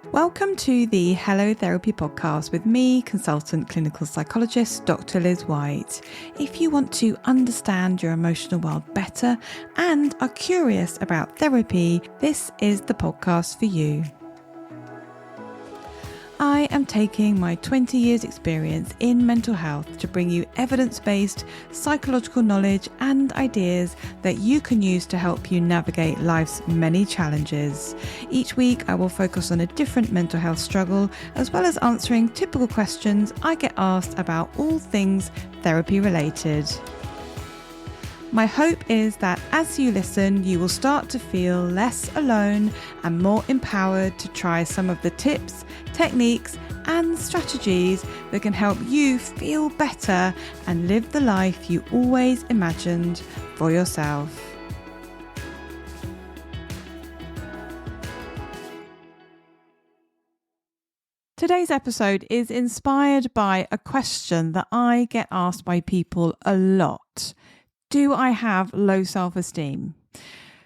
Welcome to the Hello Therapy podcast with me, consultant clinical psychologist Dr. Liz White. If you want to understand your emotional world better and are curious about therapy, this is the podcast for you. I am taking my 20 years experience in mental health to bring you evidence-based psychological knowledge and ideas that you can use to help you navigate life's many challenges. Each week I will focus on a different mental health struggle, as well as answering typical questions I get asked about all things therapy related. My hope is that as you listen, you will start to feel less alone and more empowered to try some of the tips, techniques, and strategies that can help you feel better and live the life you always imagined for yourself. Today's episode is inspired by a question that I get asked by people a lot. Do I have low self-esteem?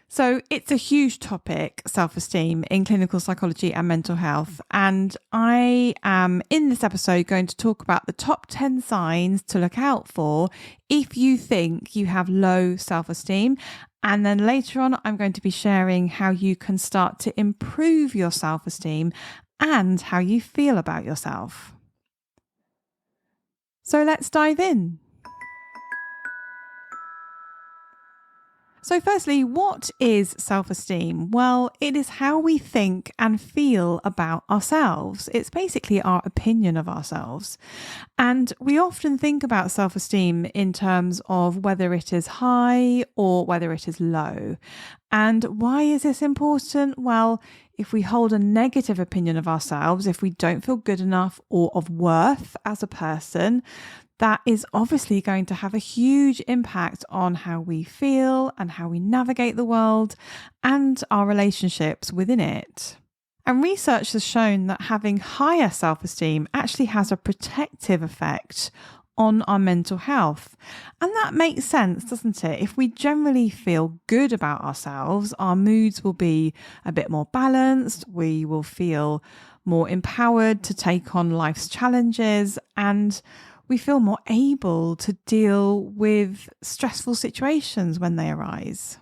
So it's a huge topic, self-esteem, in clinical psychology and mental health. And I am in this episode going to talk about the top 10 signs to look out for if you think you have low self-esteem. And then later on, I'm going to be sharing how you can start to improve your self-esteem and how you feel about yourself. So let's dive in. So firstly, what is self-esteem? Well, it is how we think and feel about ourselves. It's basically our opinion of ourselves. And we often think about self-esteem in terms of whether it is high or whether it is low. And why is this important? Well, if we hold a negative opinion of ourselves, if we don't feel good enough or of worth as a person, that is obviously going to have a huge impact on how we feel and how we navigate the world and our relationships within it. And research has shown that having higher self-esteem actually has a protective effect on our mental health. And that makes sense, doesn't it? If we generally feel good about ourselves, our moods will be a bit more balanced, we will feel more empowered to take on life's challenges, and we feel more able to deal with stressful situations when they arise.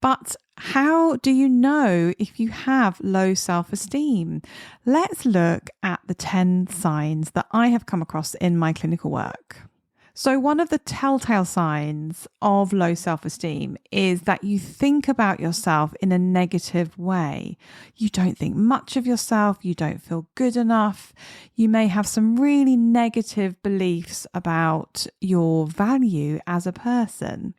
But how do you know if you have low self-esteem? Let's look at the 10 signs that I have come across in my clinical work. So one of the telltale signs of low self-esteem is that you think about yourself in a negative way. You don't think much of yourself. You don't feel good enough. You may have some really negative beliefs about your value as a person.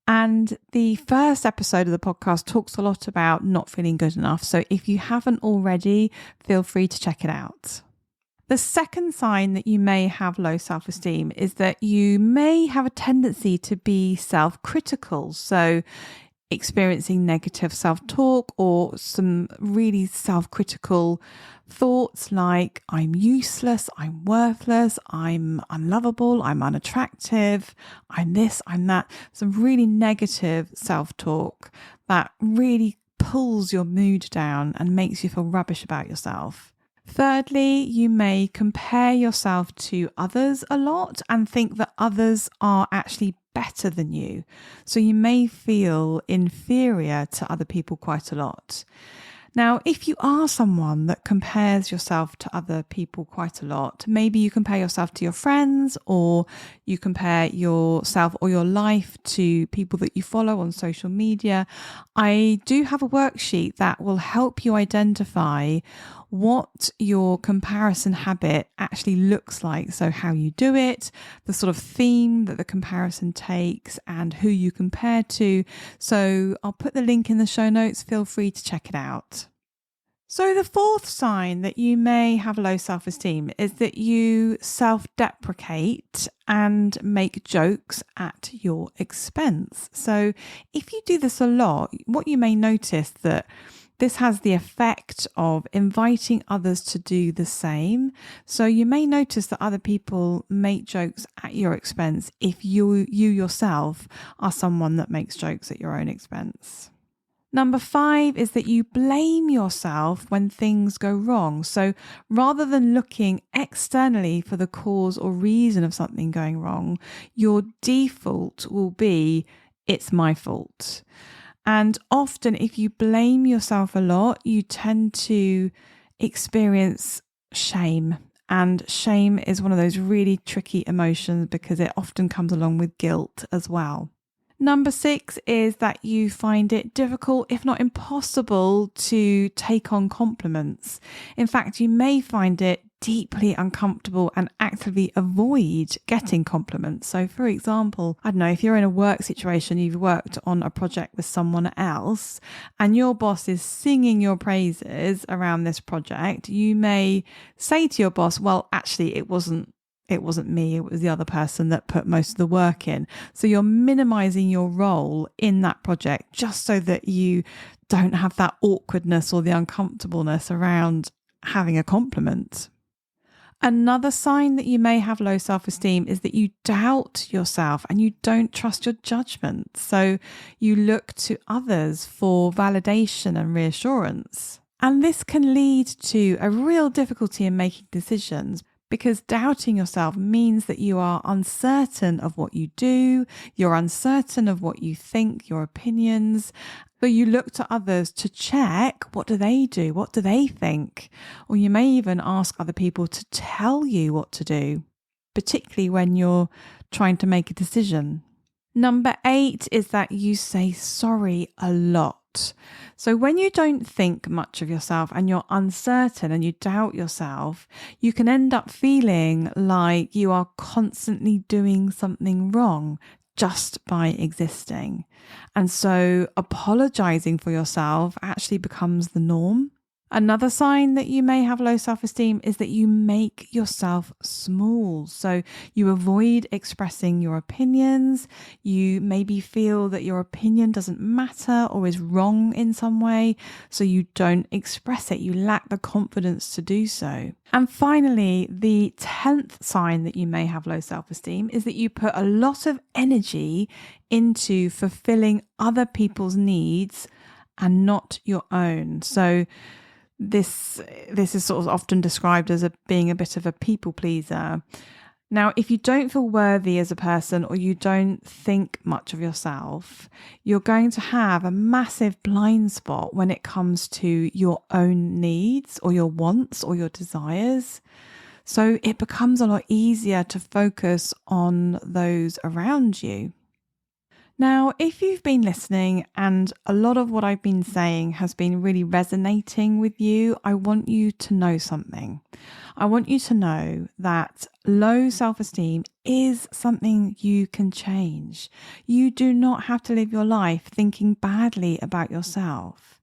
And the first episode of the podcast talks a lot about not feeling good enough. So if you haven't already, feel free to check it out. The second sign that you may have low self-esteem is that you may have a tendency to be self-critical. So experiencing negative self-talk or some really self-critical thoughts like I'm useless, I'm worthless, I'm unlovable, I'm unattractive, I'm this, I'm that. Some really negative self-talk that really pulls your mood down and makes you feel rubbish about yourself. Thirdly, you may compare yourself to others a lot and think that others are actually better than you. So you may feel inferior to other people quite a lot. Now, if you are someone that compares yourself to other people quite a lot, maybe you compare yourself to your friends, or you compare yourself or your life to people that you follow on social media, I do have a worksheet that will help you identify what your comparison habit actually looks like. So how you do it, the sort of theme that the comparison takes, and who you compare to. So I'll put the link in the show notes. Feel free to check it out. So the fourth sign that you may have low self-esteem is that you self-deprecate and make jokes at your expense. So if you do this a lot, what you may notice that this has the effect of inviting others to do the same. So you may notice that other people make jokes at your expense if you yourself are someone that makes jokes at your own expense. Number 5 is that you blame yourself when things go wrong. So rather than looking externally for the cause or reason of something going wrong, your default will be, it's my fault. And often if you blame yourself a lot, you tend to experience shame. And shame is one of those really tricky emotions because it often comes along with guilt as well. Number 6 is that you find it difficult, if not impossible, to take on compliments. In fact, you may find it deeply uncomfortable and actively avoid getting compliments. So for example, I don't know, if you're in a work situation, you've worked on a project with someone else and your boss is singing your praises around this project, you may say to your boss, well, actually, it wasn't me, it was the other person that put most of the work in. So you're minimizing your role in that project just so that you don't have that awkwardness or the uncomfortableness around having a compliment. Another sign that you may have low self-esteem is that you doubt yourself and you don't trust your judgment. So you look to others for validation and reassurance. And this can lead to a real difficulty in making decisions, because doubting yourself means that you are uncertain of what you do, you're uncertain of what you think, your opinions. So you look to others to check, what do they do? What do they think? Or you may even ask other people to tell you what to do, particularly when you're trying to make a decision. Number 8 is that you say sorry a lot. So when you don't think much of yourself and you're uncertain and you doubt yourself, you can end up feeling like you are constantly doing something wrong just by existing. And so apologizing for yourself actually becomes the norm. Another sign that you may have low self-esteem is that you make yourself small. So you avoid expressing your opinions. You maybe feel that your opinion doesn't matter or is wrong in some way, so you don't express it. You lack the confidence to do so. And finally, the 10th sign that you may have low self-esteem is that you put a lot of energy into fulfilling other people's needs and not your own. So this is sort of often described as being a bit of a people pleaser. Now, if you don't feel worthy as a person or you don't think much of yourself, you're going to have a massive blind spot when it comes to your own needs or your wants or your desires. So it becomes a lot easier to focus on those around you. Now, if you've been listening and a lot of what I've been saying has been really resonating with you, I want you to know something. I want you to know that low self-esteem is something you can change. You do not have to live your life thinking badly about yourself.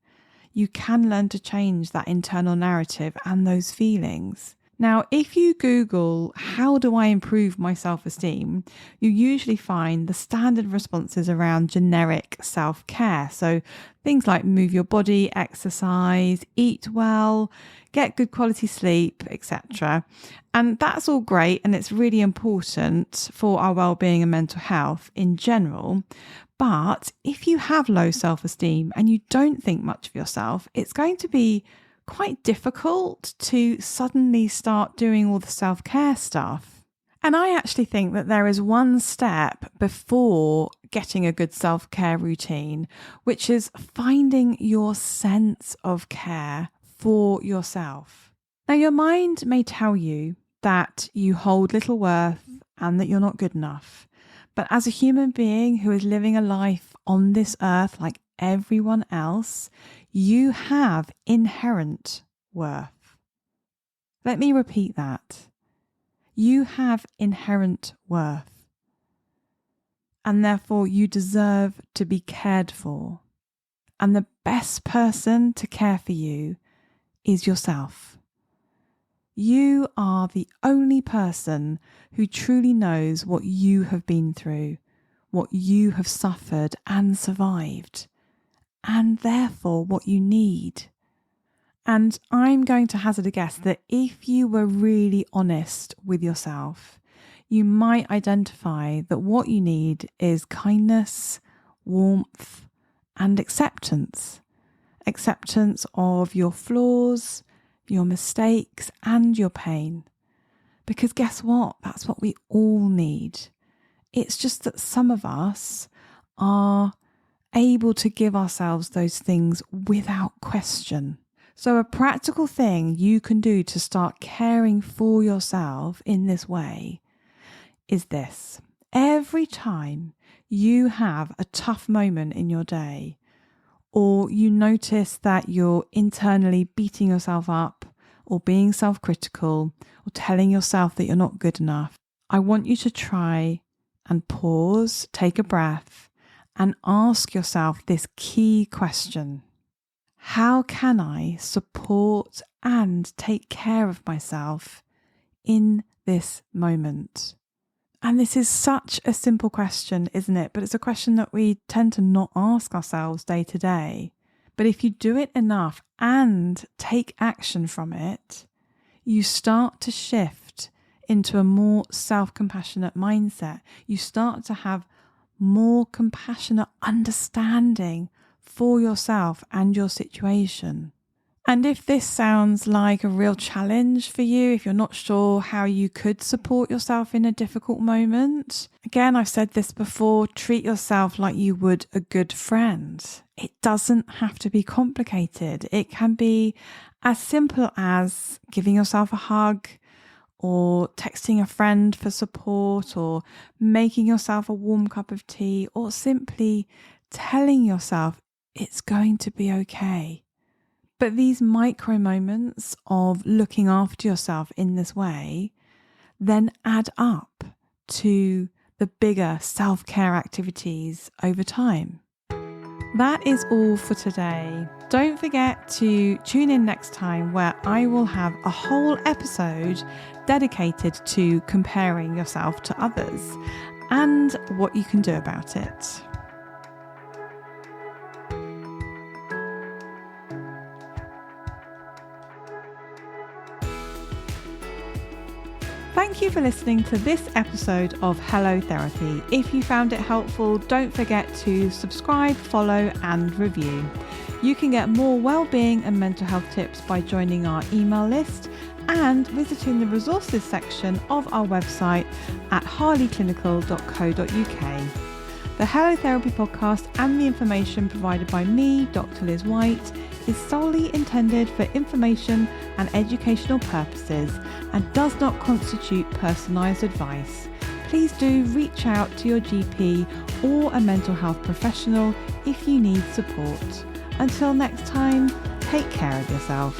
You can learn to change that internal narrative and those feelings. Now, if you Google, how do I improve my self-esteem, you usually find the standard responses around generic self-care. So things like move your body, exercise, eat well, get good quality sleep, etc. And that's all great and it's really important for our well-being and mental health in general. But if you have low self-esteem and you don't think much of yourself, it's going to be quite difficult to suddenly start doing all the self-care stuff. And I actually think that there is one step before getting a good self-care routine, which is finding your sense of care for yourself. Now, your mind may tell you that you hold little worth and that you're not good enough. But as a human being who is living a life on this earth like everyone else, you have inherent worth. Let me repeat that. You have inherent worth. And therefore you deserve to be cared for. And the best person to care for you is yourself. You are the only person who truly knows what you have been through, what you have suffered and survived, and therefore what you need. And I'm going to hazard a guess that if you were really honest with yourself, you might identify that what you need is kindness, warmth, and acceptance. Acceptance of your flaws, your mistakes, and your pain. Because guess what? That's what we all need. It's just that some of us are able to give ourselves those things without question. So a practical thing you can do to start caring for yourself in this way is this. Every time you have a tough moment in your day, or you notice that you're internally beating yourself up, or being self-critical, or telling yourself that you're not good enough, I want you to try and pause, take a breath, and ask yourself this key question. How can I support and take care of myself in this moment? And this is such a simple question, isn't it? But it's a question that we tend to not ask ourselves day to day. But if you do it enough and take action from it, you start to shift into a more self-compassionate mindset. You start to have more compassionate understanding for yourself and your situation. And if this sounds like a real challenge for you, if you're not sure how you could support yourself in a difficult moment, again, I've said this before, treat yourself like you would a good friend. It doesn't have to be complicated. It can be as simple as giving yourself a hug, or texting a friend for support, or making yourself a warm cup of tea, or simply telling yourself it's going to be okay. But these micro moments of looking after yourself in this way then add up to the bigger self-care activities over time. That is all for today. Don't forget to tune in next time, where I will have a whole episode dedicated to comparing yourself to others and what you can do about it. Thank you for listening to this episode of Hello Therapy. If you found it helpful, don't forget to subscribe, follow, and review. You can get more well-being and mental health tips by joining our email list and visiting the resources section of our website at harleyclinical.co.uk. The Hello Therapy podcast and the information provided by me, Dr. Liz White, is solely intended for information and educational purposes and does not constitute personalised advice. Please do reach out to your GP or a mental health professional if you need support. Until next time, take care of yourself.